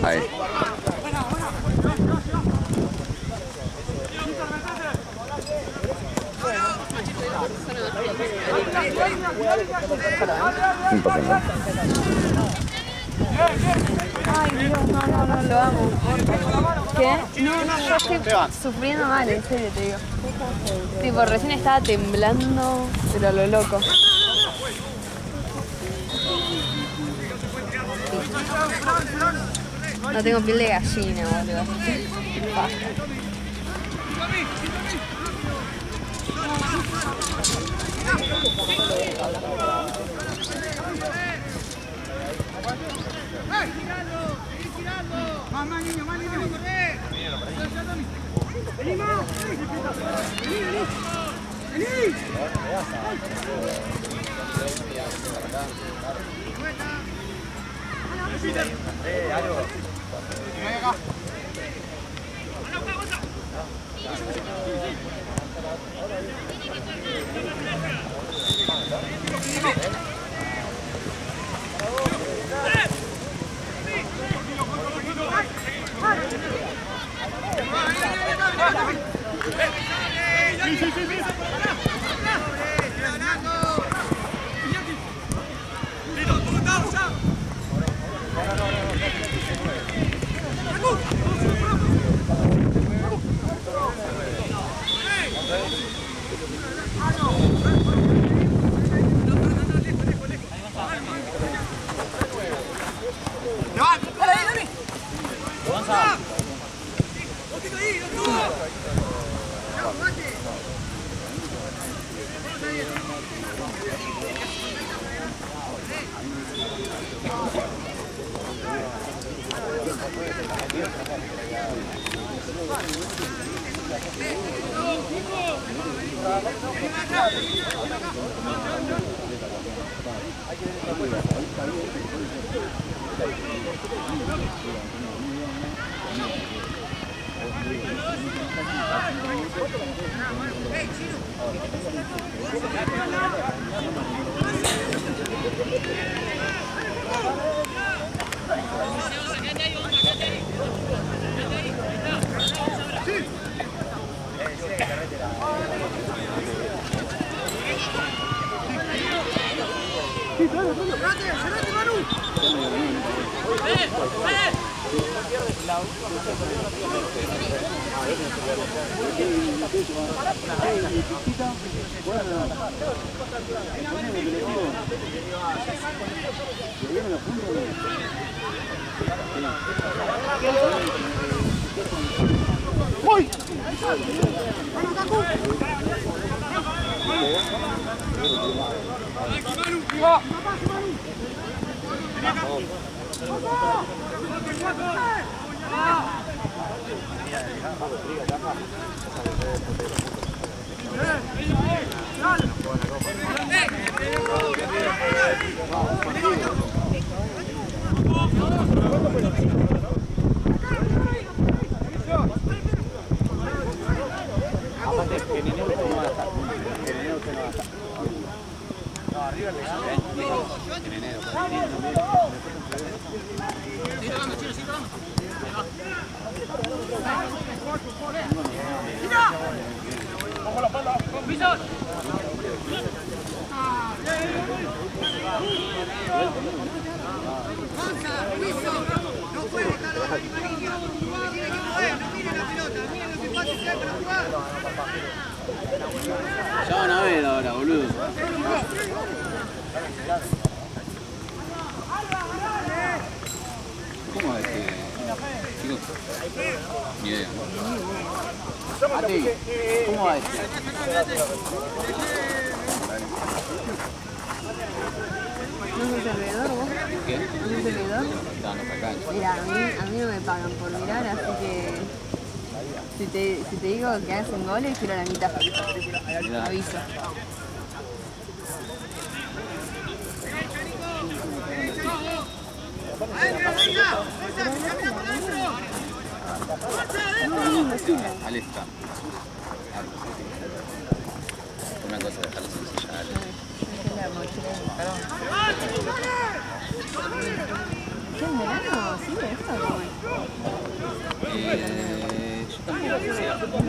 Ahí. Un poco, Ay, Dios, no, lo amo. ¿Qué? No, yo estoy sufriendo mal, en serio te digo. Tipo, recién estaba temblando, pero lo loco. No tengo piel de gallina, boludo. Más niño, corre. Vení, más. Vení. Algo. Venga. ¡Voy! Ya van a ver ahora, boludo. ¿Cómo es que...? Chicos, ni idea. Mati, ¿cómo va este? ¿No sos servidor vos? ¿Qué? ¿No sos servidor? Estaban acá cancha. Mira, a mí no me pagan por mirar, así que si te digo que hacen goles, quiero la mitad. Mirá. Aviso. Ale está. Una cosa, dejarlo sencilla, Ale. ¿Qué en verano? ¿Sí? ¿Esto cómo es? Yo tampoco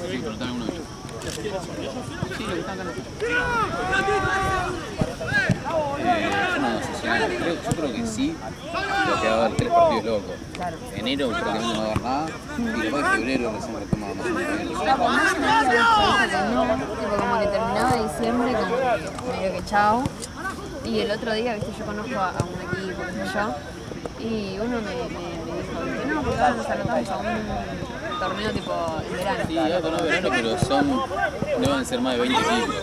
sí, preguntame uno de ellos. Sí, lo que están acá. Yo creo que sí, lo que va a haber 3 partidos locos. Enero creo que no va a haber nada y después de febrero recién retoma más o menos. Tipo como que terminaba diciembre, como que medio que chao. Y el otro día, viste, yo conozco a un equipo, qué sé yo, y uno me dijo, que no, porque ahora nos anotamos a un torneo tipo en verano. Sí, ya conozco verano, pero no van a ser más de 20 equipos.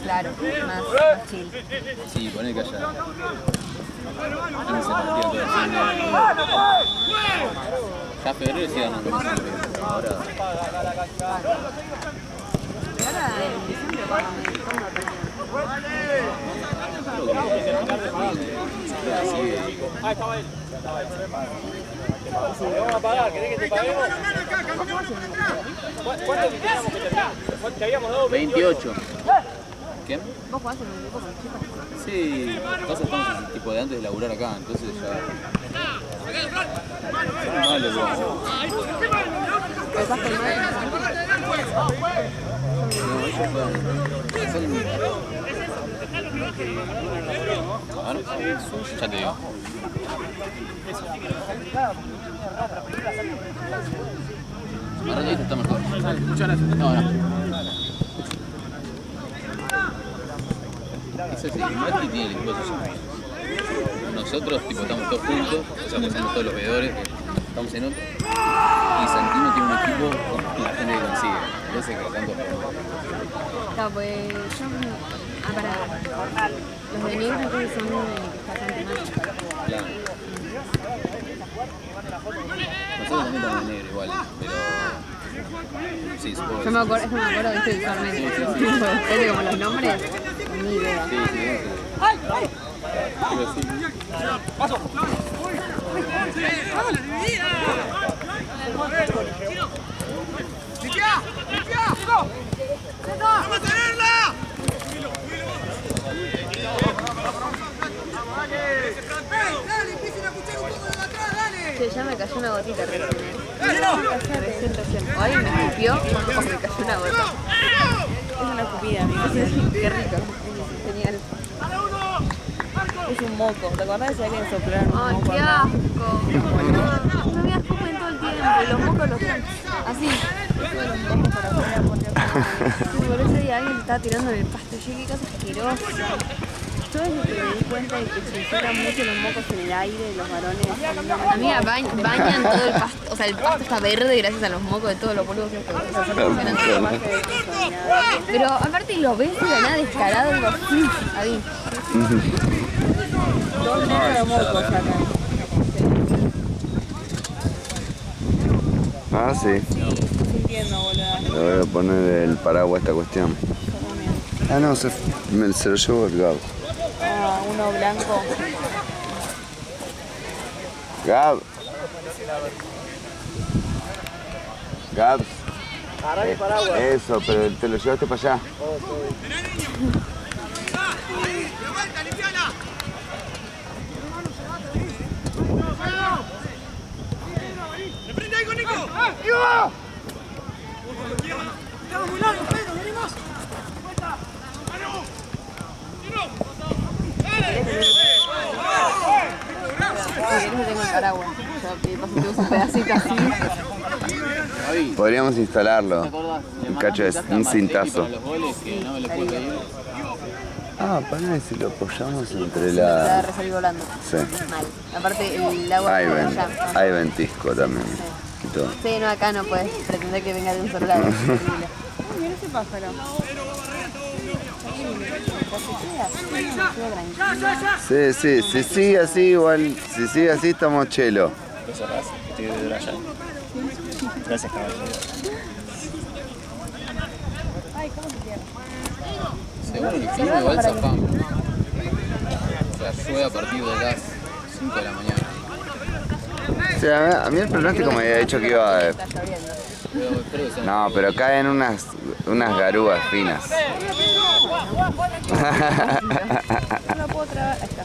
Claro, más chill. Sí, poné que haya 15 partidos todo el fin de. Ya febrero sí ganan con eso, pero ahora. Y ahora en diciembre cuando termina. Ahí estaba él. Vamos a pagar, ¿querés que te paguemos? ¿Cuánto teníamos que terminar? ¿Te habíamos dado 28. ¿Qué? ¿Vos jugás en un equipo con chicos? Sí, pasa estamos tipo de antes de laburar acá, entonces ya. Son malos, ¿Estás con madre? No, ellos juegan. A ver, ya te digo. Ahora ya está mejor. Muchas gracias. No. Ese es el Mati tiene el equipo de nosotros, tipo, estamos todos juntos, o sea, somos todos los veedores, estamos en otro. Y Santino tiene un equipo con la gente que consigue. Entonces, que tanto. Claro, pues yo. Para. Los de negro creo que son bastante más. Claro. Nosotros también estamos negro igual, pero. Sí, supongo. Yo me acuerdo, viste, visualmente. Después de como los nombres, ni idea. Sí, pero sí. ¡Paso! ¡Limpia! ¡Vamos a tenerla! ¡Dale, empiecen a escuchar un poco de atrás, dale! Che, ya me cayó una gotita recién. Hoy me limpió o me cayó una gota. Es una escupida, amigo. Qué rico. Es genial. Es un moco, ¿te acordás de si alguien soplaron un Ay, moco? qué acá? asco. No me escupen todo el tiempo y los mocos los tiran así. Y por ese día alguien se estaba tirando en el pasto y yo, qué cosa asquerosa. Yo desde que me di cuenta de que se usaran mucho los mocos en el aire, los varones. Amiga, bañan todo el pasto. O sea, el pasto está verde gracias a los mocos de todos los boludos que están. Pero aparte lo ves y la nada descarado y digo, ahí. Dos metros de mocos acá. Ah, sí. Estoy sintiendo, boludo. Le voy a poner el paraguas a esta cuestión. Ah, no, se lo llevo el Gab. Ah, uno blanco. Gab. Gab. Eso, pero te lo llevaste para allá. ¡Prende ahí con Nico! ¡Viva! ¡Estamos muy largos, Pedro! ¡Venimos! ¡Vuelta! Si querés tengo el paraguas. Yo paso que uso un pedacito así. Javi, Podríamos instalarlo. ¿te acordás? Un cacho de un cintazo. Para los goles que no me lo puedo pedir. Ah, para si lo apoyamos entre Se va a la... resalir volando. Sí. Mal. Aparte el agua Hay, de ven, allá. hay ventisco también. Y todo. Sí, no, acá no puedes pretender que venga de un solo lado. Es terrible. Mira ese pájaro. Sí, sí, si sigue así igual, si sigue así estamos chelo. Lo cerrás, estoy de Brian. Gracias, caballero. Ay, ¿cómo se cierra? Según el clima igual zafamos. O sea, llueve a partir de las 5 de la mañana. Sí, a mí el pronóstico me había dicho que iba a... Está lloviendo. Pero creo que son No, pero caen unas garúas finas. No lo puedo trabar. Ahí está.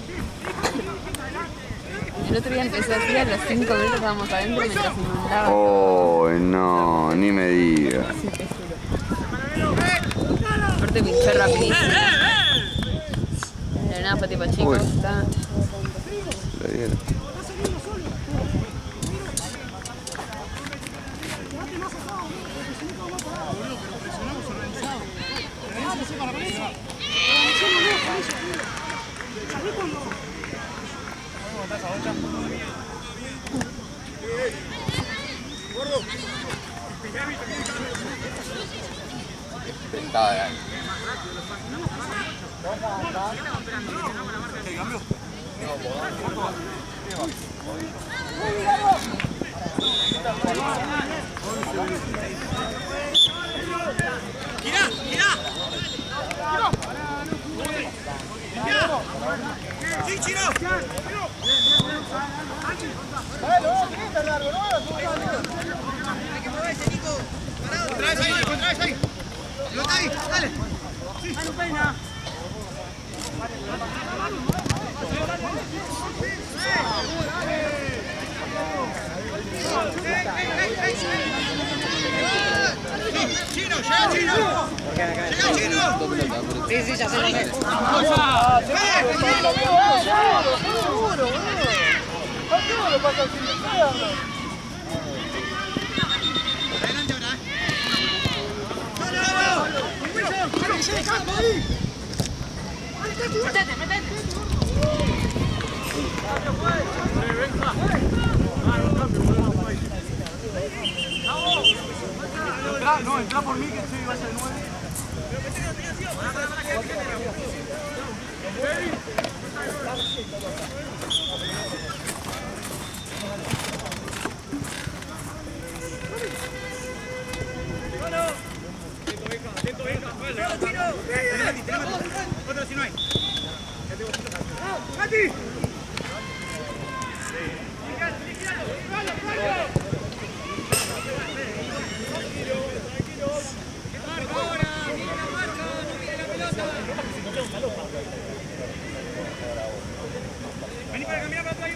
El otro día empezó así, a los 5 minutos estábamos adentro mientras inundaba. Oh, no, ni me digas. Sí, te juro. Aparte pinché rapidísimo. De nada fue tipo, chicos, Uy. está... Se dieron. Estaba de ahí. ¡Sí, Chino! Hay que moverse, Nico. Traes ahí. Pelota ahí, dale. Sí. Chino, llega Chino. Llega Chino. Sí, ya sé. Adelante ahora. No, entra por mí que sí, va a ser 9. Otro si no hay. Vení para cambiar para atrás.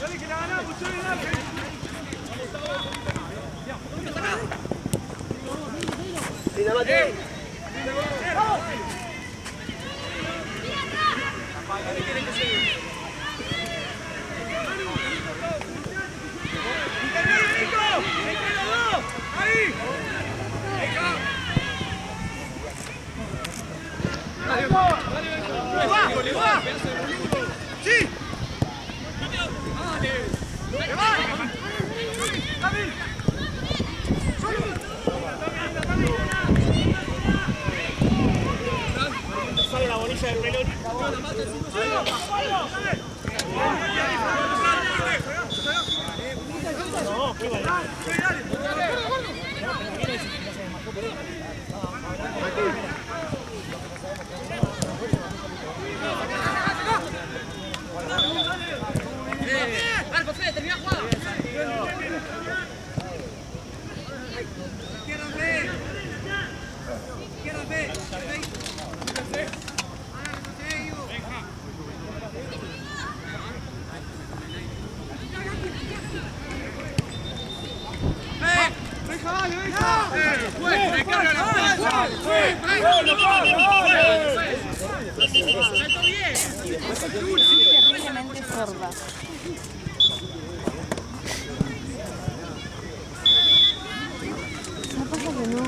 Dale que la ganamos, dale. ¡Sí! Sale la bolilla del pelón. No, qué vale. Marco, Fede, termina jugada. Izquierda, Fede. Terriblemente sorda. No pasa que no.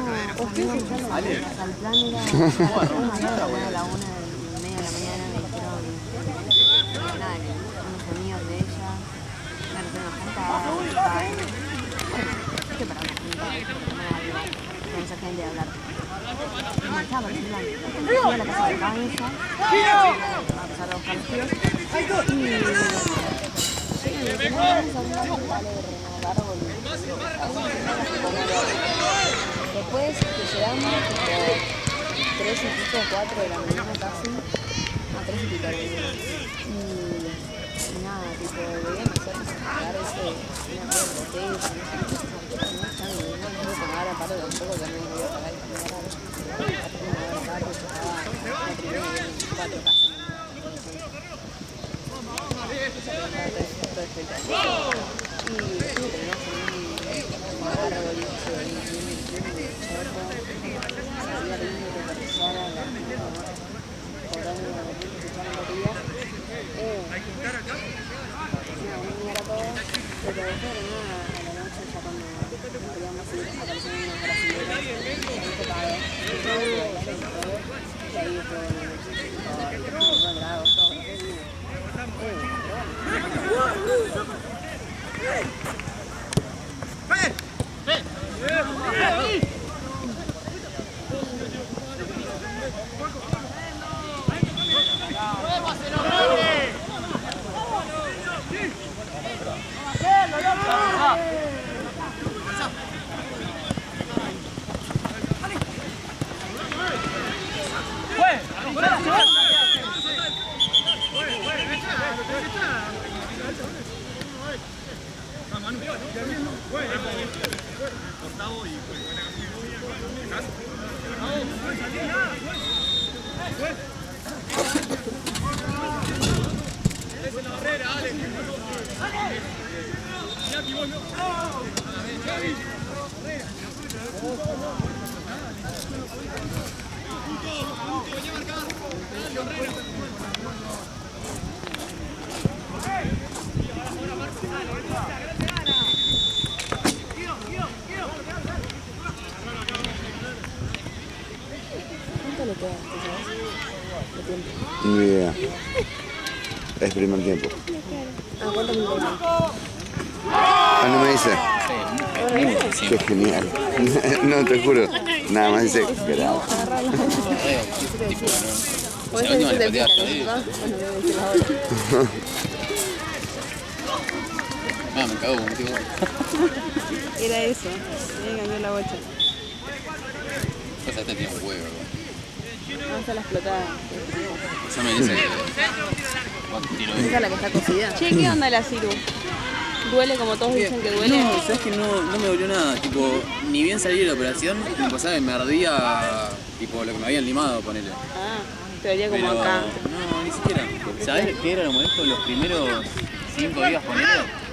Al plan era. A la 1:30 de la mañana me dijeron. Nada, que unos amigos de ella. Me recién juntada. ¿Qué para la juntada? Con esa gente de hablar. Y marchaba por ese plan. Fui a la casa de Panza. A empezar a buscar los tíos. Después que llegamos, tipo 3 y pico, 4 de la mañana casi, a 3 y pico de la mañana. Y nada, tipo, debían hacernos sacar ese, una cosa de botella, no sé qué, no puedo pagar aparte tampoco, que no me voy a pagar y cambiar a ver, ¿Cuánto le queda? ¿Sabes? De tiempo. Ni idea. Es primer tiempo. Ah, ¿cuánto minutos? Ah, no me dice. Sí. Qué genial. No, te juro. Nada más dice grado. O sea, la última le pateaste, ¿eh? Bueno, voy a decir ahora. Ah, me cago contigo. Era eso. Me cambió la bocha. Pues este tiene un huevo, Vamos a la explotada. esa me dice ¿cuánto tiro es? Esa es la que está cocida. Che, ¿qué onda la Ciru? ¿Duele como todos dicen que duele? No, sabes que no me dolió nada. Tipo, ni bien salí de la operación, me pasaba que me ardía tipo lo que me habían limado, ponele. Ah, te dolía como Pero acá. no, ni siquiera. ¿Sabes qué era lo molesto? Los primeros 5 días, ponele.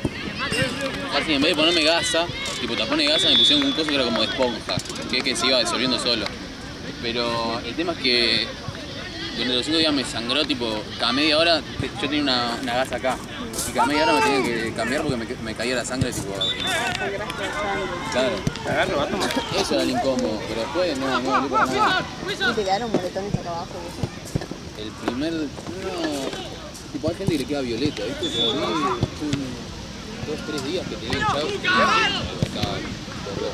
Así, en vez de ponerme gasa, tipo tapón de gasa, me pusieron un coso que era como de esponja, que se iba disolviendo solo. Pero el tema es que durante los 5 días me sangró, tipo, cada media hora yo tenía una gasa acá. Y cada media hora me tenía que cambiar porque me caía la sangre, tipo. Claro. Agarro, va a tomar. Eso era el incómodo, pero después no dolió para nada. ¿Y te quedaron moretones acá abajo? El primer. No. Tipo, hay gente que le queda violeta, ¿viste? Pero a mí fue 2 o 3 días que tenía hinchado y acá borró.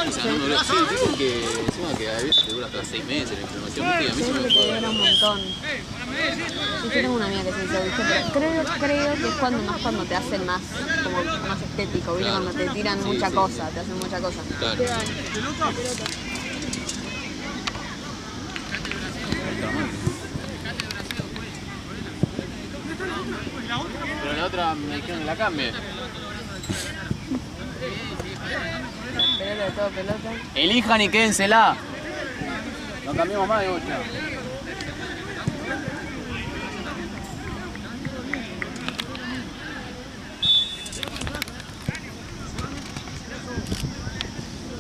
O sea, no me dolió. Sí, dicen que encima que a veces te dura hasta 6 meses la inflamación, ¿viste? Y a mí se me Siempre te dura un montón. Yo tengo una amiga que se hizo, ¿viste? Pero creo que es cuando te hacen más, como más estético, ¿viste? Claro. Cuando te tiran Sí, mucha sí. cosa, te hacen mucha cosa. Claro. Pero la otra me dijeron que la cambie. Pelota de todo pelota. Elijan y quédensela. No cambiamos más de bocha.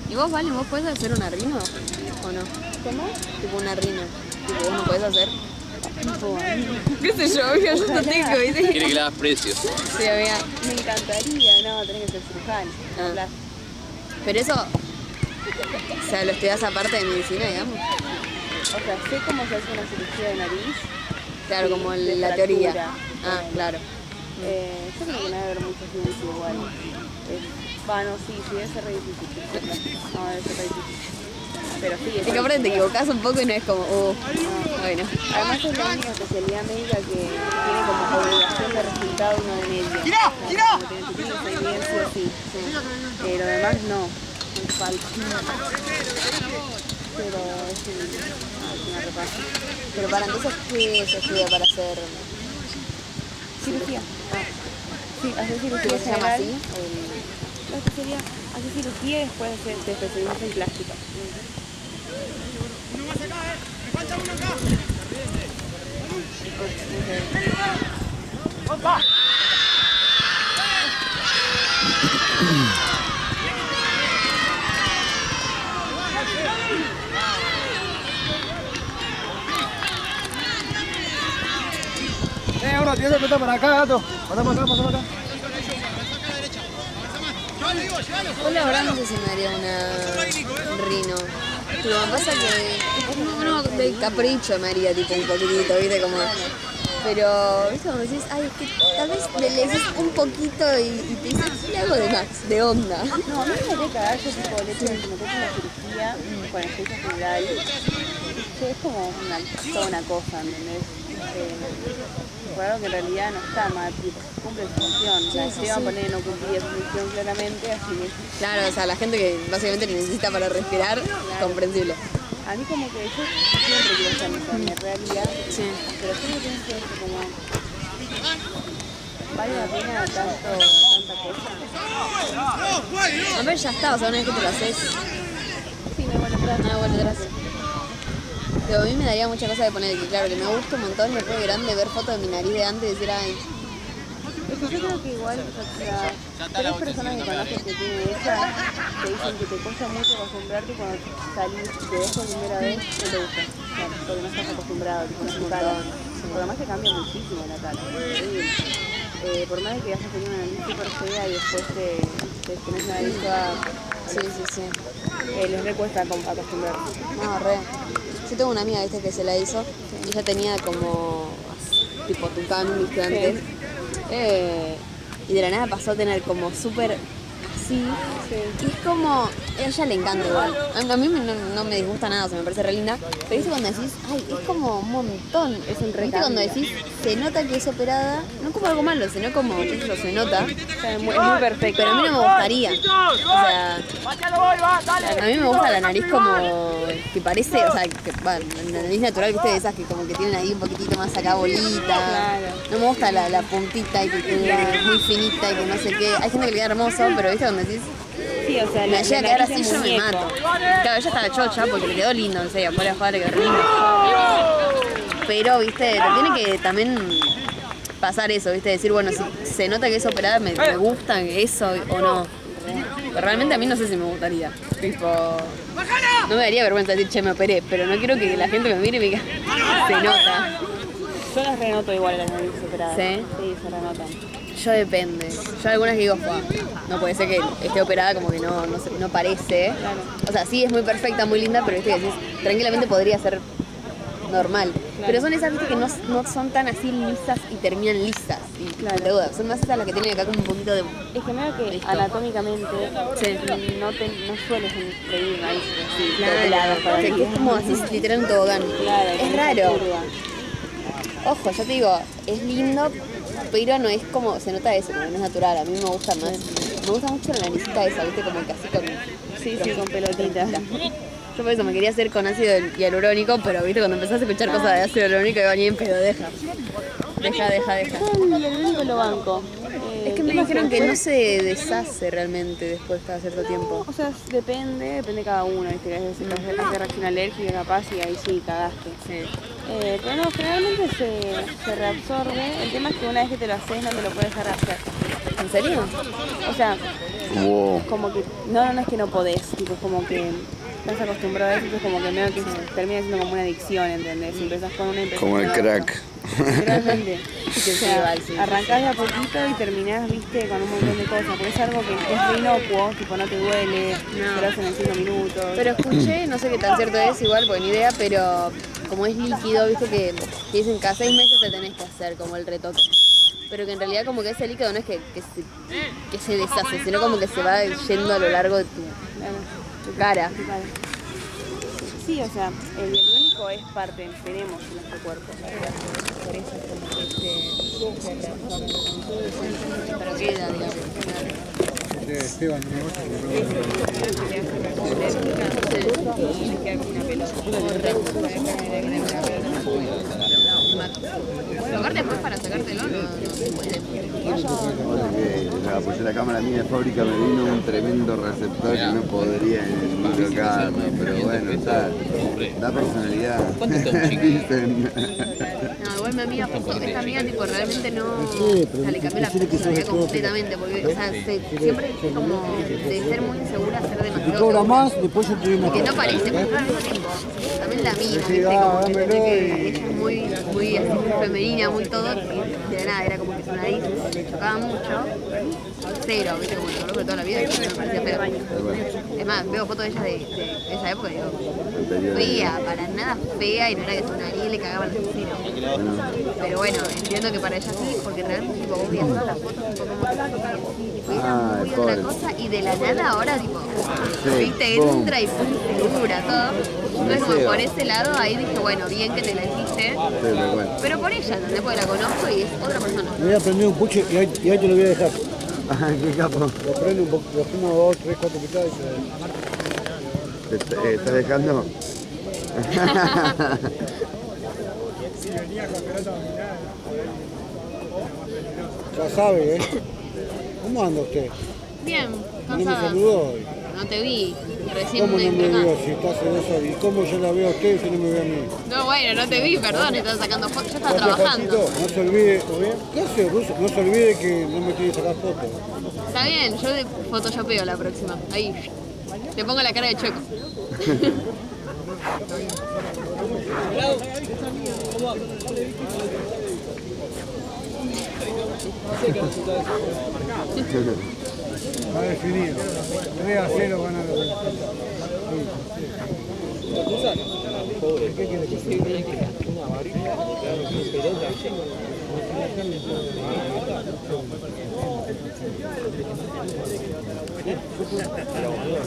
¿Y vos, Valen, vos podés hacer una rino? ¿O no? ¿Cómo? Tipo una rino. Tipo, vos no podés hacer. ¿Qué sé yo? Yo no tengo, ¿viste? Quiere que le hagas precio. Sí, amiga. Me encantaría, no, tenés que ser cirujano. Ah. Pero eso, o sea, lo estudias aparte de medicina, digamos. O sea, sé cómo se hace una cirugía de nariz. Claro, Sí, como de la fractura. teoría. Ah, claro. Yo creo que no debe haber mucha ciencia igual. No, sí, debe ser re difícil. No, debe ser re difícil. Pero sí, Es que aparte te equivocás un poco y no es como, bueno. Además es la única especialidad médica que tiene como obligación de resultado uno de media. ¡Girá! ¡Girá! Como tiene que ser bien, sí o sí. Lo demás no, es falso. Pero es una repasa. Pero para entonces, ¿qué se estudia para hacer? Cirugía. Sí, hacer cirugía ¿Se llama general. así? La especialidad, hacer cirugía y después te especializas en plástica. Uno más acá, me falta uno acá. ¡Opa! Ahora tienes que apretar para acá, gato. Pasa para acá, pasa para acá. Yo la verdad no sé si me haría una rino. Pero me pasa que uno de capricho me haría tipo un poquitito, ¿viste? Como... Pero, ¿viste? Cuando decís, ay, es que tal vez le decís un poquito y te dices, ¿qué hago de más? De onda. No, a mí me haría cagar yo tipo el hecho de que me toque una cirugía con anestesia general. Que es como toda una cosa, ¿entendés? Por algo que en realidad no está mal, tipo, cumple su función. O sea, Sí, se iba a sí. poner no cumplía su función claramente, así que Claro, o sea, la gente que básicamente lo necesita para respirar, comprensible. a mí como que yo siempre quiero hacer mi realidad, Sí. pero siempre pienso eso como... vale la pena tanta cosa. A ver, ya está, o sea, una vez que te lo haces, Sí, no hay vuelta atrás. no hay vuelta atrás. Pero a mí me daría mucha cosa de poner que, claro, que me gusta un montón, me fue grande ver fotos de mi nariz de antes y decir, ay, Es que yo creo que igual, o sea, tres personas que conoces que tienen esa, te dicen que te cuesta mucho acostumbrarte cuando salís, te ves por primera vez, no te gusta. Claro, porque no estás acostumbrado, tipo, no es tu cara. Porque además te cambia muchísimo la cara. Por más de que hayas tenido una nariz súper fea y después te tenés una nariz toda, sí, sí, sí. les recuesta acostumbrarse. No, re. Yo tengo una amiga, viste, que se la hizo y ella tenía como tipo tucán, viste, antes. Y de la nada pasó a tener como súper así. Y es como, a ella le encanta igual. A mí no me disgusta nada, o sea, me parece re linda. Pero viste cuando decís, ay, es como un montón. Es un Viste recambio. cuando decís, se nota que es operada, no como algo malo, sino como que eso se nota. O sea, es muy perfecto. Pero a mí no me gustaría. O sea, a mí me gusta la nariz como que parece, o sea, que, bueno, la nariz natural que ustedes esas que como que tienen ahí un poquitito más acá bolita. Claro. No me gusta la puntita y que queda muy finita y que no sé qué. Hay gente que le queda hermoso, pero viste cuando decís, Sí, o sea, me llega a quedar nariz así, de yo me muñeco. mato. Claro, ella estaba chocha porque le quedó lindo, en serio, fuera de joda le quedó re lindo. Pero, viste, te tiene que también pasar eso, viste, decir, bueno, si se nota que es operada, me gusta eso o no. Pero realmente a mí no sé si me gustaría. Tipo, no me daría vergüenza decir, che, me operé, pero no quiero que la gente me mire y me diga, se nota. Yo las renoto igual las narices operadas. ¿Sí? Sí, se renotan. Yo depende. Yo algunas que digo, "Fua, no puede ser que esté operada como que no parece. Claro. O sea, sí es muy perfecta, muy linda, pero viste que decís, tranquilamente podría ser normal. Pero son esas, viste, que no son tan así lisas y terminan lisas. Y Claro. te dudas. Son más esas las que tienen acá como un puntito de... Es que medio que Listo. anatómicamente Sí. no sueles freír narices así, Claro, operadas para que es como así, literal un tobogán. Claro, Es con esa raro. curva. Ojo, yo te digo, es lindo, pero no es como, se nota eso, como que no es natural. A mí me gusta más. Me gusta mucho la naricita esa, viste, como que así con... Sí, sí, con pelotitas. Yo por eso me quería hacer con ácido hialurónico, pero viste, cuando empezás a escuchar cosas de ácido hialurónico, digo, ni en pedo, deja. Deja. Yo el hialurónico lo banco. Es que me dijeron que no se deshace realmente después de cada cierto tiempo. O sea, depende de cada uno, ¿viste? Hay veces que hace reacción alérgica capaz y ahí sí cagaste. Sí. Pero no, generalmente se reabsorbe. El tema es que una vez que te lo haces no te lo puedes dejar hacer. ¿En serio? O sea, Wow. como que, no es que no podés, tipo, es como que estás acostumbrado a eso, entonces como que medio que termina siendo como una adicción, ¿entendés? Si empezás con una empezás Como el con otra. crack. Realmente. O sea, igual, sí. arrancás de a poquito y terminás, viste, con un montón de cosas, porque es algo que es re inocuo, tipo no te duele, te lo hacen en 5 minutos. Pero escuché, no sé qué tan cierto es, igual, porque ni idea, pero como es líquido, viste que dicen cada 6 meses te tenés que hacer como el retoque. Pero que en realidad como que ese líquido no es que se deshace, sino como que se va yendo a lo largo de tu cara. Claro. Sí, o sea, el hialurónico es parte, tenemos en nuestro cuerpo. Por eso es como que pero queda, digamos. Esteban, Pero aparte después para sacártelo no se puede. Porque apoyé la cámara mía de fábrica, me vino un tremendo receptor y no podría ni tocarlo, pero bueno, da personalidad. ¿Cuánto está un chico? Dicen. No, igual mi amiga, esta amiga tipo realmente no, o sea, le cambió la personalidad completamente, porque, o sea, siempre es como de ser muy insegura, ser demasiado cobra segura. más, después yo te doy una Que no parece, pero al mismo tiempo, también la mía, ¿viste? Como que desde que ella es muy así, femenina, muy todo, y de nada, era como que su nariz chocaba mucho, cero, ¿viste? Como que lo toda la vida, y me parecía feo. Es más, veo fotos de ella de esa época y digo, fea, para nada fea, y no era que su nariz le cagaban los cero. Pero bueno, entiendo que para ella sí, porque realmente tipo, vos veías todas las fotos, tipo, como Ah, muy pobre. otra cosa, y de la nada ahora, tipo, Sí, viste, boom. entra y pum, segura, todo. Entonces, como por ese lado, ahí dije, bueno, bien que te la hiciste, Sí, tal cual. pero por ella, ¿entendés? Porque la conozco y es otra persona. Me voy a prender un puche y ahí te lo voy a dejar. Ah, qué capo. Lo prendo un poco, lo prendo 2, 3, 4 picadas y se... ¿Estás dejando? Ya sabe, ¿eh? ¿Cómo anda usted? Bien, No me cansada. saludó hoy. No te vi. Recién ¿Cómo no me entré acá. vio si está celoso? ¿Y cómo yo la veo a usted si no me ve a mí? No, bueno, no te vi, perdón, estaba sacando fotos. Yo estaba Gracias, trabajando. Juancito. No se olvide, ¿qué hace, Ruso? No se olvide que no me quiere sacar fotos. Está bien, yo de photoshopeo la próxima. Ahí. Te pongo la cara de Checo. Está definido. 3-0 ganaron. ¿Qué quiere que sea?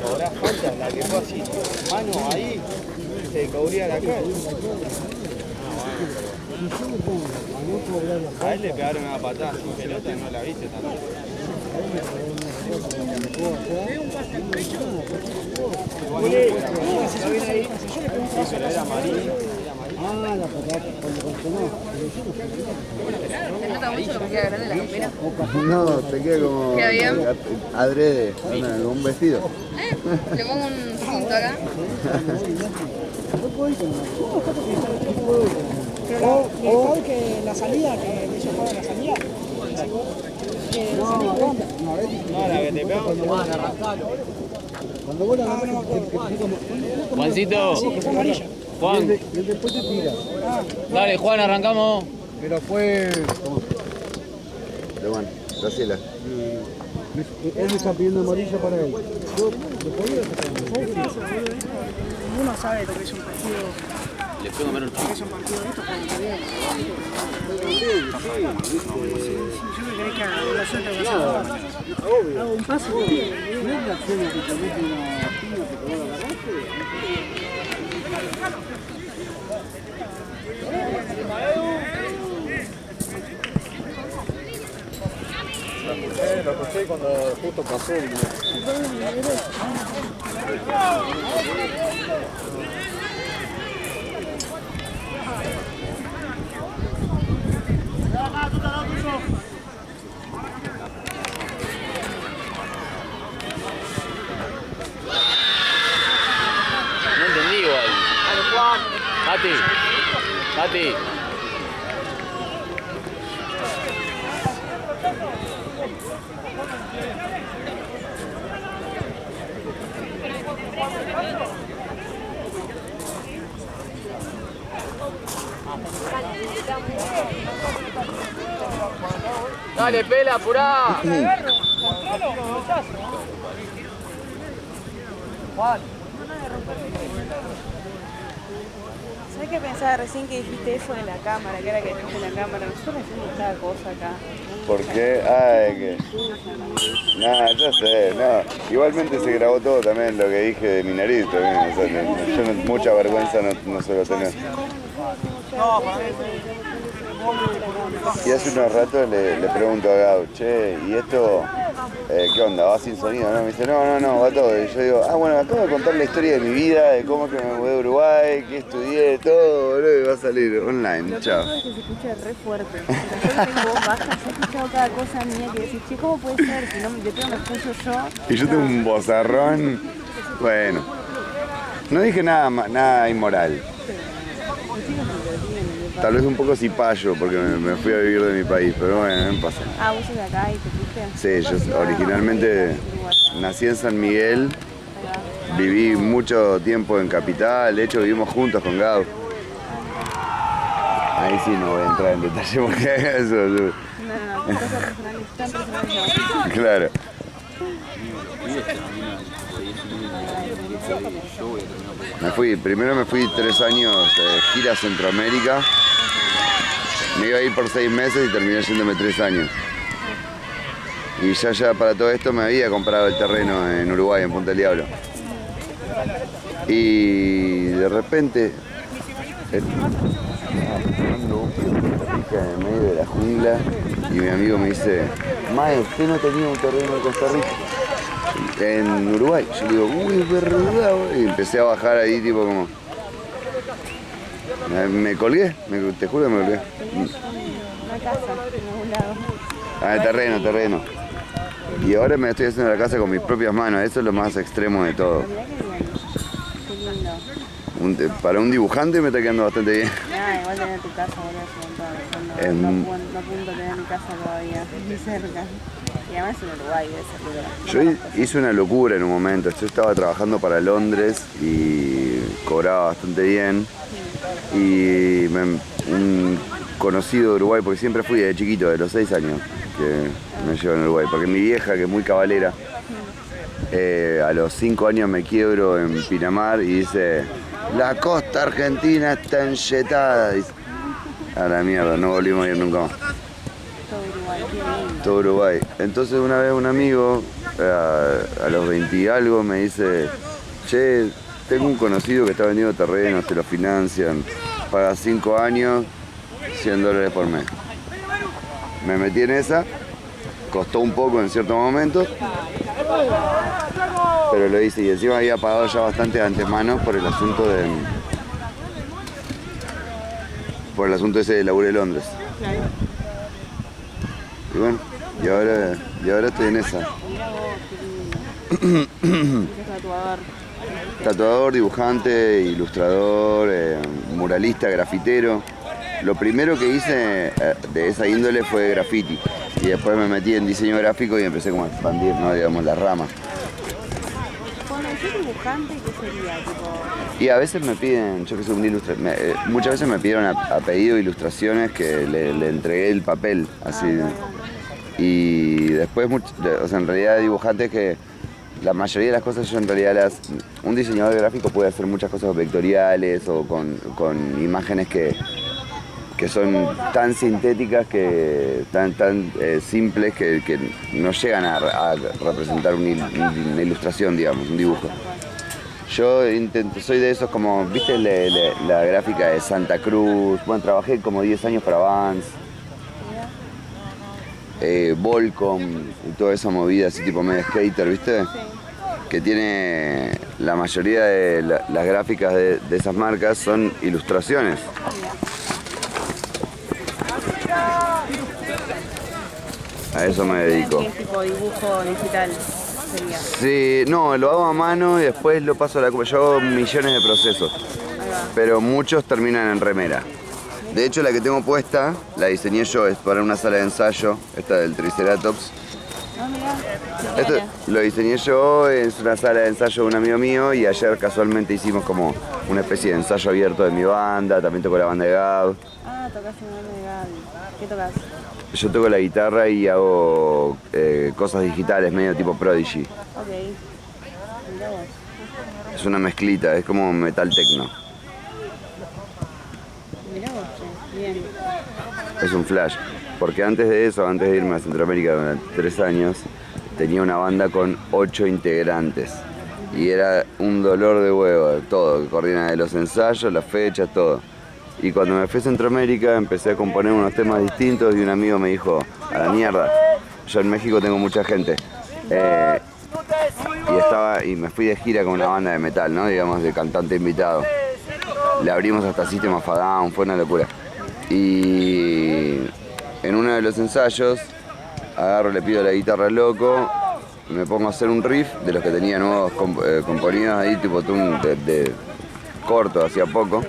Ahora falta la que fue así, mano ahí, se cubría la cara. A él le pegaron una patada sin pelota y no la viste también. Sí, pero era amarillo. Ah, la patada cuando consumó. ¿Se nota mucho que me queda grande la campera? No, te queda como ¿Queda bien? adrede, como un vestido. Le pongo un punto acá. Pero que la salida, que me hizo jugar la salida. No, la que te pegó. Cuando vos la Juancito, Sí, fue amarilla. Juan, después te tira. dale Juan, arrancamos. Pero fue... De bueno, Graciela. Él me está pidiendo amarilla para él. Yo le podía sacar. Uno sabe lo que es un partido, Le pego menos lo que es un partido de esto cuando te viene. Yo me querés que haga la suerte que haga. Hago un pase. ¿No es la acción que te mete una piña que te va a agarrarte? Lo escuché cuando justo pasó. No entendí igual. Mati, Mati. Dale, pela, apurá. ¿Sabes qué pensaba recién que dijiste eso de la cámara? Que era que dijiste la cámara. Nosotros hacemos cada cosa acá. ¿Por qué? Ay, que... No, yo sé, no. Igualmente se grabó todo también lo que dije de mi nariz también. O sea, yo mucha vergüenza no suelo tener. Y hace unos ratos le pregunto a Gau, che, ¿y esto qué onda? ¿Va sin sonido? ¿No? Me dice, no, va todo. Y yo digo, bueno, acabo de contar la historia de mi vida, de cómo que me mudé a Uruguay, que estudié, todo, boludo, y va a salir online. Lo Chao. peor es que se escucha re fuerte. O sea, yo tengo voz baja, yo he escuchado cada cosa mía que decís, che, ¿cómo puede ser? Si no, de todo me escucho yo. Y yo tengo un bozarrón. Bueno, no dije nada inmoral. Tal vez un poco cipayo porque me fui a vivir de mi país, pero bueno, no pasa nada. Ah, vos sos de acá y te fuiste. Sí, yo originalmente nací en San Miguel, viví mucho tiempo en Capital, de hecho vivimos juntos con Gau. Ahí sí no voy a entrar en detalle porque eso... No, cosas personales, tan personales. Claro. Primero me fui 3 años de gira a Centroamérica. Me iba a ir por 6 meses y terminé yéndome 3 años. Y ya para todo esto me había comprado el terreno en Uruguay, en Punta del Diablo. Y de repente, en medio de la jungla, y mi amigo me dice, Mae, ¿usted no tenía un terreno en Costa Rica? En Uruguay. Yo le digo, uy, es verdad. Y empecé a bajar ahí, tipo como... Me colgué, te juro que me colgué. Una casa en algún lado. Ah, terreno. Y ahora me estoy haciendo la casa con mis propias manos, eso es lo más extremo de todo. Mirá qué bien. Qué lindo. Para un dibujante me está quedando bastante bien. Nada, igual tener tu casa, boludo, es un montón. No apunto a tener mi casa todavía, ni cerca. Y además en Uruguay debe ser libre. Yo hice una locura en un momento. Yo estaba trabajando para Londres y cobraba bastante bien. Y un conocido de Uruguay, porque siempre fui de chiquito, de los 6 años, que me llevan a Uruguay. Porque mi vieja, que es muy cabalera, a los 5 años me quiebro en Pinamar y dice: la costa argentina está enyetada. Dice, a la mierda, no volvimos a ir nunca más. Todo Uruguay. Entonces una vez un amigo, a los 20 y algo, me dice: che, tengo un conocido que está vendiendo terrenos, te lo financian, paga 5 años, $100 por mes. Me metí en esa, costó un poco en ciertos momentos, pero lo hice y encima había pagado ya bastante de antemano por el asunto ese del laburo de Londres. Y bueno, y ahora estoy en esa. Tatuador, dibujante, ilustrador, muralista, grafitero. Lo primero que hice de esa índole fue graffiti. Y después me metí en diseño gráfico y empecé como a expandir, ¿no? Digamos, las ramas. Cuando decís dibujante, ¿qué sería? Tipo... Y a veces me piden, yo que sé, un ilustrador. Muchas veces me pidieron a pedido ilustraciones que le entregué el papel, así. Y después, o sea, en realidad dibujantes que la mayoría de las cosas yo en realidad un diseñador gráfico puede hacer muchas cosas vectoriales o con imágenes que son tan sintéticas, tan simples que no llegan a representar una ilustración, digamos, un dibujo. Yo soy de esos como, ¿viste la gráfica de Santa Cruz? Bueno, trabajé como 10 años para Vans. Volcom y toda esa movida así tipo medio skater, ¿viste? Sí. Que tiene la mayoría de las gráficas de esas marcas son ilustraciones. A eso me dedico. ¿Qué tipo de dibujo digital sería? Sí, no, lo hago a mano y después lo paso a la... Yo hago millones de procesos, pero muchos terminan en remera. De hecho, la que tengo puesta, la diseñé yo, es para una sala de ensayo, esta del Triceratops. Ah, mirá. Esto lo diseñé yo, es una sala de ensayo de un amigo mío y ayer casualmente hicimos como una especie de ensayo abierto de mi banda, también toco la banda de Gab. Ah, tocas en la banda de Gab. ¿Qué tocas? Yo toco la guitarra y hago cosas digitales, medio tipo Prodigy. Ok. Mirá vos. Es una mezclita, es como metal techno. Mirá vos, che. Bien. Es un flash, porque antes de eso, antes de irme a Centroamérica durante 3 años, tenía una banda con 8 integrantes. Y era un dolor de huevo, todo, coordina de los ensayos, las fechas, todo. Y cuando me fui a Centroamérica empecé a componer unos temas distintos y un amigo me dijo: a la mierda, yo en México tengo mucha gente. Y me fui de gira con una banda de metal, ¿no? Digamos, de cantante invitado. Le abrimos hasta System of a Down, fue una locura. Y en uno de los ensayos agarro, le pido la guitarra al loco, me pongo a hacer un riff de los que tenía nuevos componidos ahí, tipo de corto, hacía poco.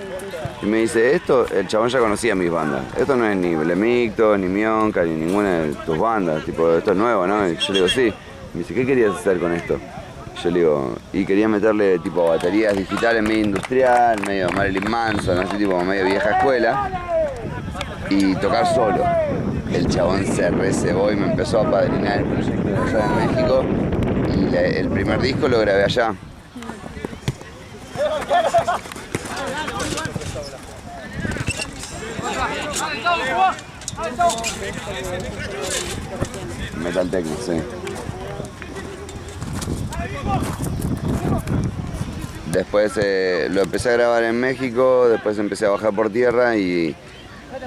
Y me dice: esto, el chabón ya conocía mis bandas. Esto no es ni Blemicto, ni Mionca, ni ninguna de tus bandas. Tipo, esto es nuevo, ¿no? Y yo le digo: sí. Me dice: ¿qué querías hacer con esto? Yo le digo, y quería meterle tipo baterías digitales medio industrial, medio Marilyn Manson, así tipo medio vieja escuela. Y tocar solo. El chabón se recebó y me empezó a padrinar el proyecto de allá en México. Y el primer disco lo grabé allá. Metal techno, sí. Después lo empecé a grabar en México, después empecé a bajar por tierra y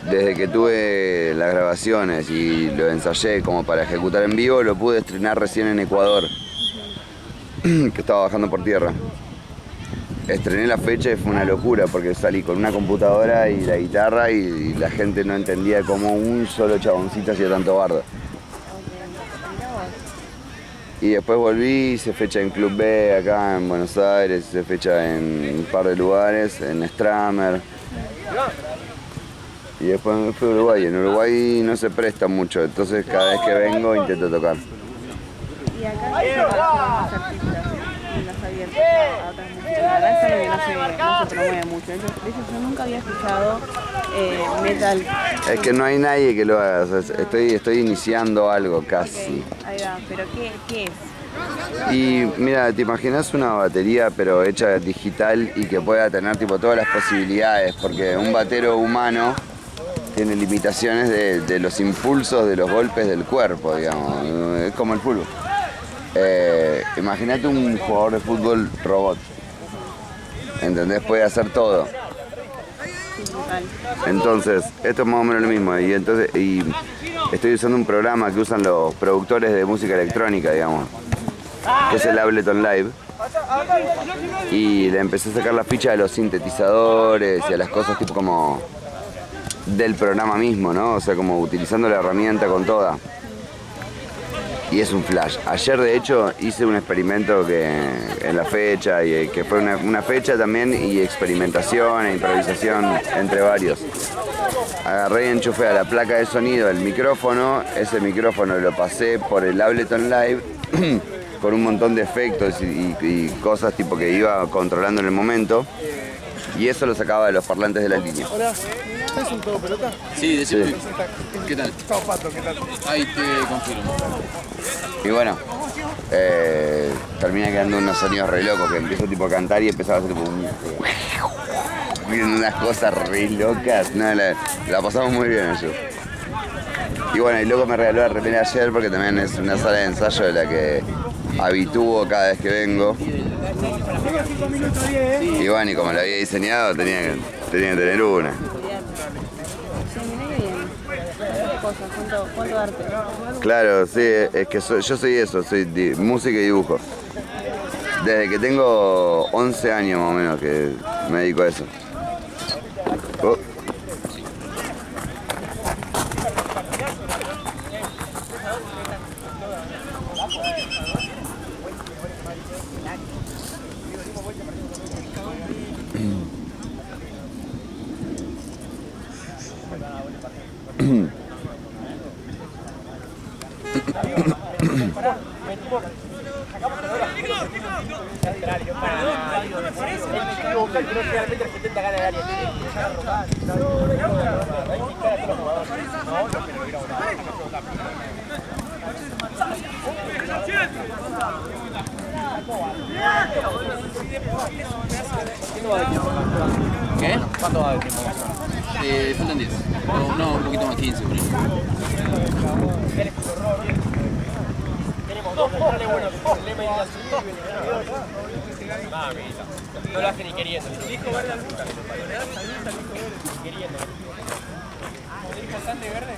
desde que tuve las grabaciones y lo ensayé como para ejecutar en vivo, lo pude estrenar recién en Ecuador, que estaba bajando por tierra. Estrené la fecha y fue una locura porque salí con una computadora y la guitarra y la gente no entendía cómo un solo chaboncito hacía tanto bardo. Y después volví, hice fecha en Club B acá en Buenos Aires, hice fecha en un par de lugares, en Stramer. Y después me fui a Uruguay. En Uruguay no se presta mucho, entonces cada vez que vengo intento tocar. Y acá se trabajan los artistas en las abiertas a otras músicas. La verdad es algo que no se promueve mucho. Entonces, de hecho, yo nunca había escuchado metal. Es que no hay nadie que lo haga, o sea, estoy iniciando algo casi. Ok, ahí va, pero ¿qué es? Y mira, te imaginas una batería pero hecha digital y que pueda tener tipo todas las posibilidades, porque un batero humano tiene limitaciones de los impulsos de los golpes del cuerpo, digamos, es como el fútbol. Imagínate un jugador de fútbol robot, ¿entendés? Puede hacer todo. Entonces, esto es más o menos lo mismo, y estoy usando un programa que usan los productores de música electrónica, digamos, que es el Ableton Live, y le empecé a sacar la ficha de los sintetizadores y a las cosas tipo como del programa mismo, ¿no? O sea, como utilizando la herramienta con toda. Y es un flash. Ayer, de hecho, hice un experimento en la fecha, y que fue una fecha también, y experimentación e improvisación entre varios. Agarré y enchufé a la placa de sonido el micrófono, ese micrófono lo pasé por el Ableton Live con un montón de efectos y cosas tipo que iba controlando en el momento, y eso lo sacaba de los parlantes de la línea. ¿Es un todo pelota? Sí, decime. Sí. ¿Qué tal? Chao, Pato, ¿qué tal? Ahí te confirmo. Y bueno, termina quedando unos sonidos re locos, que empiezo tipo a cantar y empezaba a hacer tipo unas cosas re locas. No, la pasamos muy bien eso. Y bueno, y luego me regaló la remera ayer porque también es una sala de ensayo de la que habitúo cada vez que vengo. Y bueno, y como la había diseñado, tenía que tener una. Sí, mirá que bien. ¿Cuántas cosas? ¿Cuánto arte? Claro, sí, es que yo soy eso, soy música y dibujo. Desde que tengo 11 años más o menos que me dedico a eso. Oh. ¿Qué? ¿Cuánto va de tiempo? Faltan 10. No, un poquito más, 15. Tenemos dos centrales buenos, Lema y Díaz. Mamita, no lo hace ni queriendo. Dijo verde al Lucas. Queriendo. ¿Dijo bastante verde?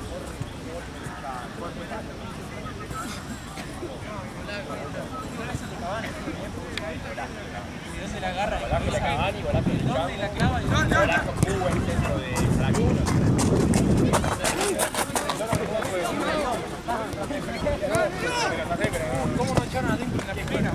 Si no se la agarra, golaje la Cavani, golaje de Chavo, y la clava, golaje Cuba en centro de Flaco. ¿Cómo no echaron adentro en la primera?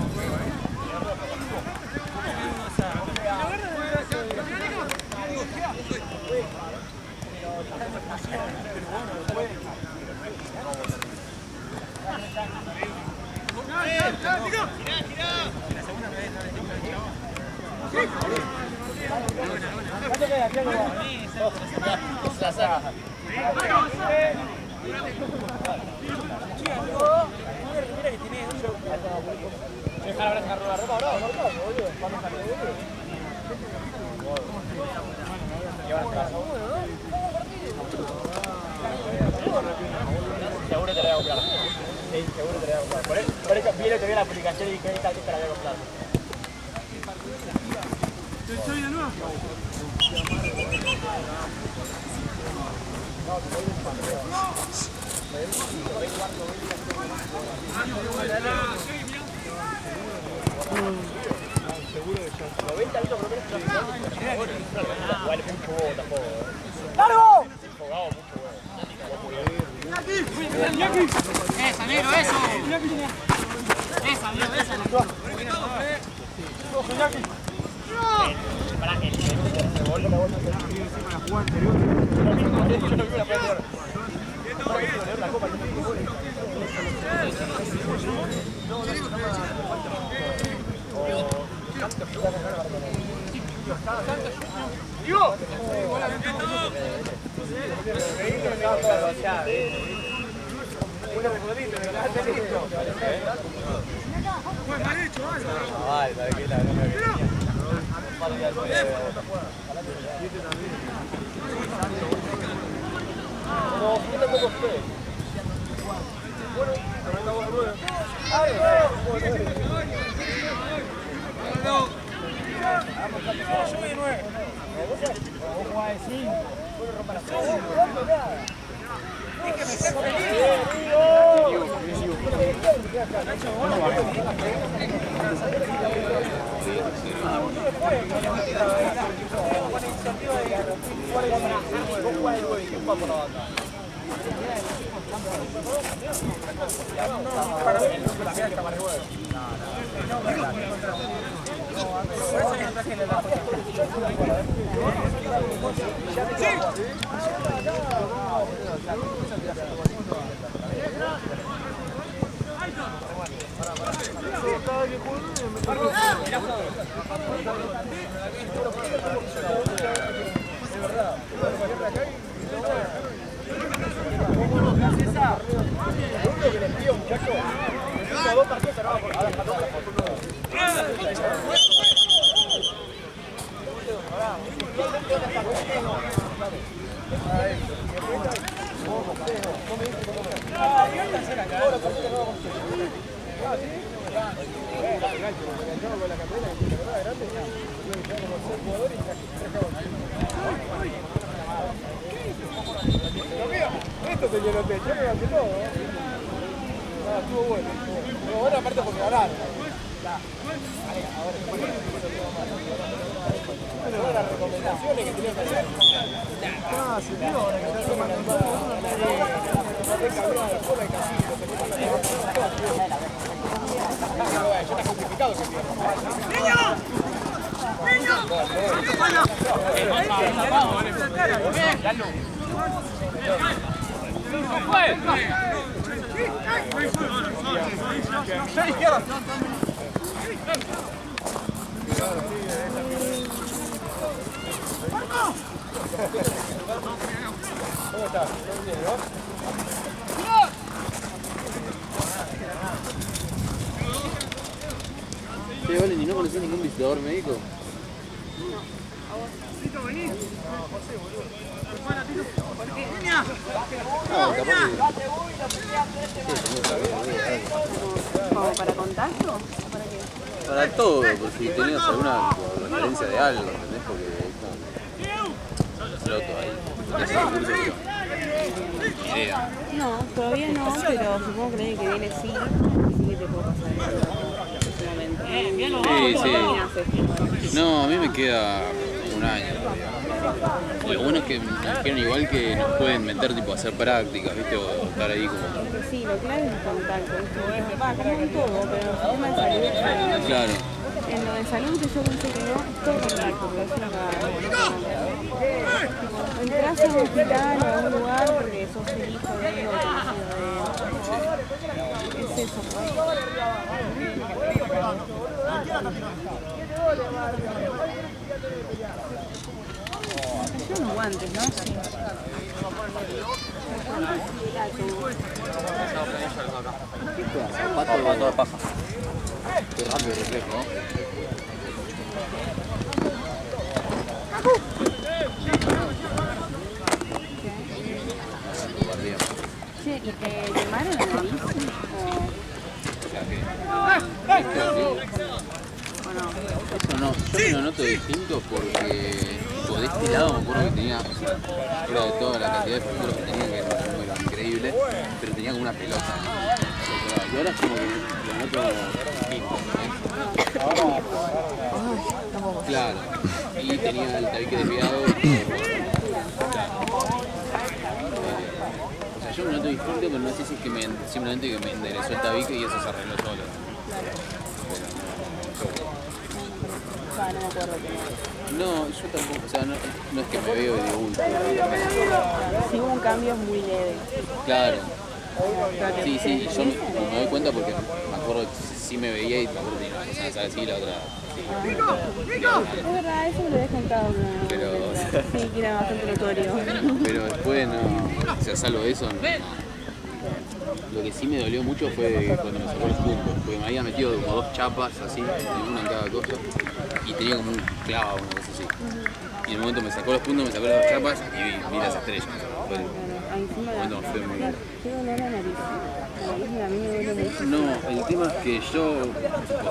Seguro te la voy a comprar. Sí, seguro te la voy a comprar. Por eso viene que ve la aplicación y dije, esta te la voy a comprar. ¿Estoy de nuevo? ¡Largo! ¡Eso, negro, eso! Esto se llenó el pecho, yo me gané todo. No, estuvo bueno. Estuvo bueno aparte porque ganaron. Bueno, las recomendaciones que tenían que hacer. Ah, sí, tío, ahora que está tomando el ya está justificado que pierda. ¿Cómo estás? Che, Valen, ¿y no conocés ningún visitador médico? ¿Como para contacto? ¿O para qué? Para todo, por si tenías alguna referencia de algo, ¿entendés? Porque floto ahí. ¿Tenés algún curso? Ni idea. No, todavía no, pero supongo que el año que viene sí. Así que te puedo pasar en ese momento. Sí, sí. No, a mí me queda un año. Lo bueno es que me dijeron igual que nos pueden meter tipo a hacer prácticas, ¿viste? O estar ahí como... Sí, lo clave es el contacto, ¿viste? Va, como en todo, pero en el tema de salud. Claro. En lo de salud que yo pensé que no, es todo contacto, pero es una cagada. Entrás a un hospital o a un lugar porque sos el hijo de él o conocido de él. Es eso, pues. Son unos guantes, ¿no? Sí. Zapato de paja. Qué rápido el reflejo, ¿no? Che, ¿y te llamaron la nariz? Eso no, yo me lo noto distinto porque de este lado me acuerdo que tenía, o sea, era de toda la cantidad de fracturas que tenía, que era un número increíble, pero tenía como una pelota. Y ahora es como que lo noto distinto. Claro, y tenía el tabique desviado. O sea, yo me noto distinto, pero no sé si es que simplemente que me enderezó el tabique y eso se arregló solo. No me acuerdo que No, yo tampoco, o sea, no es que me veo de un... sí hubo un cambio muy leve. Claro. Sí, sí, yo como me doy cuenta porque me acuerdo que sí me veía y me acuerdo que una persona sabe así, la otra... Sí. Es verdad, eso me lo habías contado. ¿No? Pero... Sí, que era bastante notorio. Pero después no, o sea, salvo eso, no. Lo que sí me dolió mucho fue cuando me sacó los puntos, porque me había metido como 2 chapas así, una en cada cosa, y tenía como un clavo, una cosa así. Y en el momento me sacó los puntos, me sacó las 2 chapas y vi las estrellas. Fue Encima un momento fue muy... qué dolor a nariz. La nariz a mí me duele mucho. No, el tema es que yo,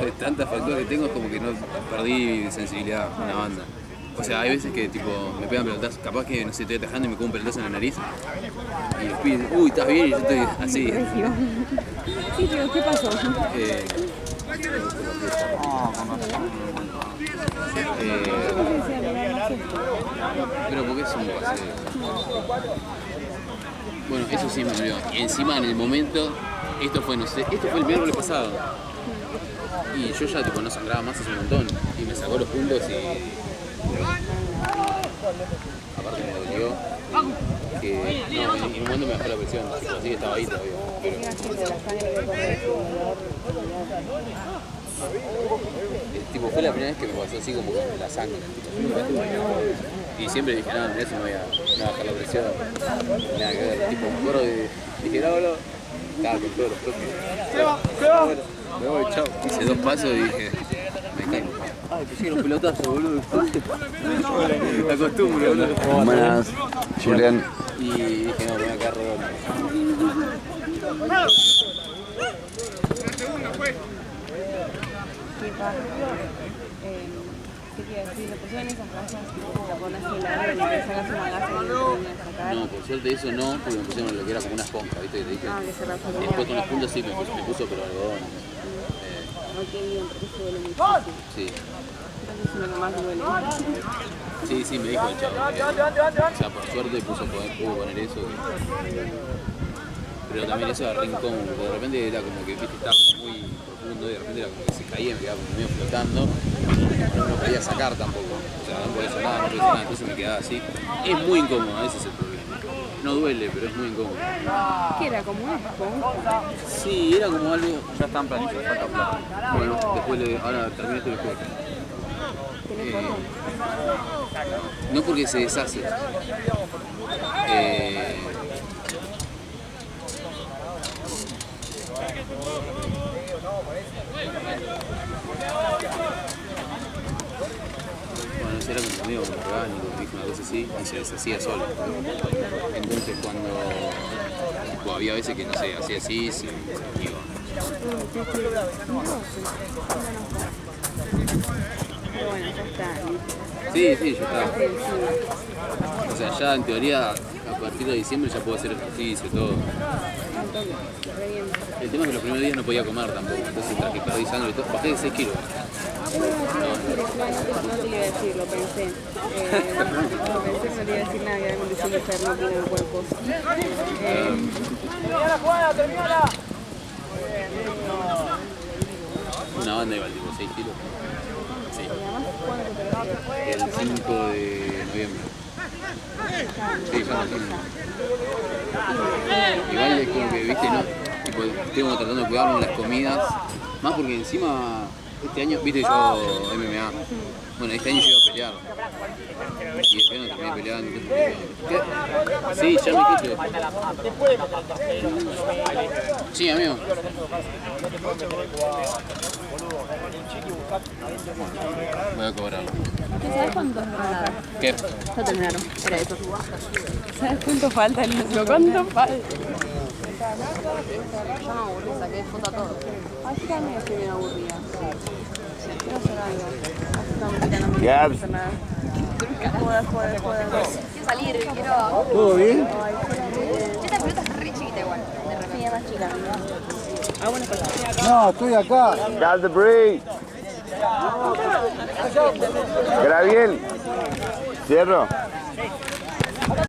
de tantas facturas que tengo, es como que no perdí sensibilidad en la banda. O sea, hay veces que tipo me pegan pelotazos, capaz que no sé, estoy atajando y me como un pelotazo en la nariz. Y los piden, uy, ¿estás bien? Y yo estoy así. Sí, pero ¿qué pasó? Pero porque es un paseo. Bueno, eso sí me dolió. Y encima en el momento, esto fue, no sé, esto fue el miércoles pasado. Y yo ya tipo no sangraba más hace un montón. Y me sacó los puntos y... Aparte me dolió que no, en un momento me bajó la presión, tipo, así que estaba ahí todavía. Pero... tipo, fue la primera vez que me pasó así como con la sangre. Y siempre dije, no, mirá si me voy a bajar la presión. Nada que ver, tipo, un gorro y dije, no, estaba con todos los propios. Me voy, chao. Hice 2 pasos y dije, me caigo. Ay, que lleguen un pelotazo, boludo. Me acostumbro, boludo. Buenas, Julián. Y dije, no, me voy a quedar redondo. ¿Qué quiero decir? ¿Lo pusieron en esas casas? ¿La pones en la área y te sacas una gasa y te pones a sacar? No, por suerte eso no, porque me pusieron lo que era como una esponja, ¿viste? Que te dije. Que se resolvía. Después con los puntos sí me puso pero algodón. Qué bien, porque eso duele muchísimo. Sí. Entonces es lo que más duele. Sí, me dijo el chavo. O sea, por suerte pudo poner eso. Pero también eso era re incómodo, porque de repente era como que, viste, estaba muy profundo y de repente era como que se caía y me quedaba como medio flotando. No lo podía sacar tampoco. O sea, no podía hacer nada, entonces me quedaba así. Es muy incómodo, ese es el problema. No duele, pero es muy incómodo. ¿Qué era? ¿Como una esponja? Sí, era como algo... Ya están planillos, falta plata. Bueno, después ahora termina este juego. No porque se deshace. Bueno, eso era como medio orgánico, dije una cosa así, y se deshacía solo. Entonces cuando había veces que no sé, hacía así, se iba. Bueno, ya está. Sí, ya está. O sea, ya en teoría, a partir de diciembre ya puedo hacer ejercicio, todo. El tema es que los primeros días no podía comer tampoco, entonces tras que perdí sangre y todo, bajé de 6 kilos. No te iba a decir, lo pensé. No te iba a decir nada, que era condición de enfermo, tiene el cuerpo. Una banda igual, tipo 6 kilos. Sí. El 5 de noviembre. Sí, ya no. Igual es como que, viste, no, tipo, estoy como tratando de cuidarme en las comidas, más porque encima este año, viste, yo MMA, bueno, este año yo iba a pelear y después no terminé peleando. ¿Qué? Sí, ya me dijiste. Sí, amigo. Voy a cobrar. ¿Sabes cuántos faltan? ¿Qué? Ya terminaron, era eso. ¿Sabes cuánto falta, Lucio? ¿Cuánto falta? Yo me aburrí, saqué foto a todo. Ay, yo también estoy bien aburrida. Quiero hacer algo. Así estamos tirando mi Gaps. hacer nada. Joder. Quiero salir, quiero... ¿Todo bien? Esta pelota es re chiquita igual, de repente. Sí, es más chica. Ah, bueno, pues. No, estoy acá. Got the break. Gabriel. Cierro.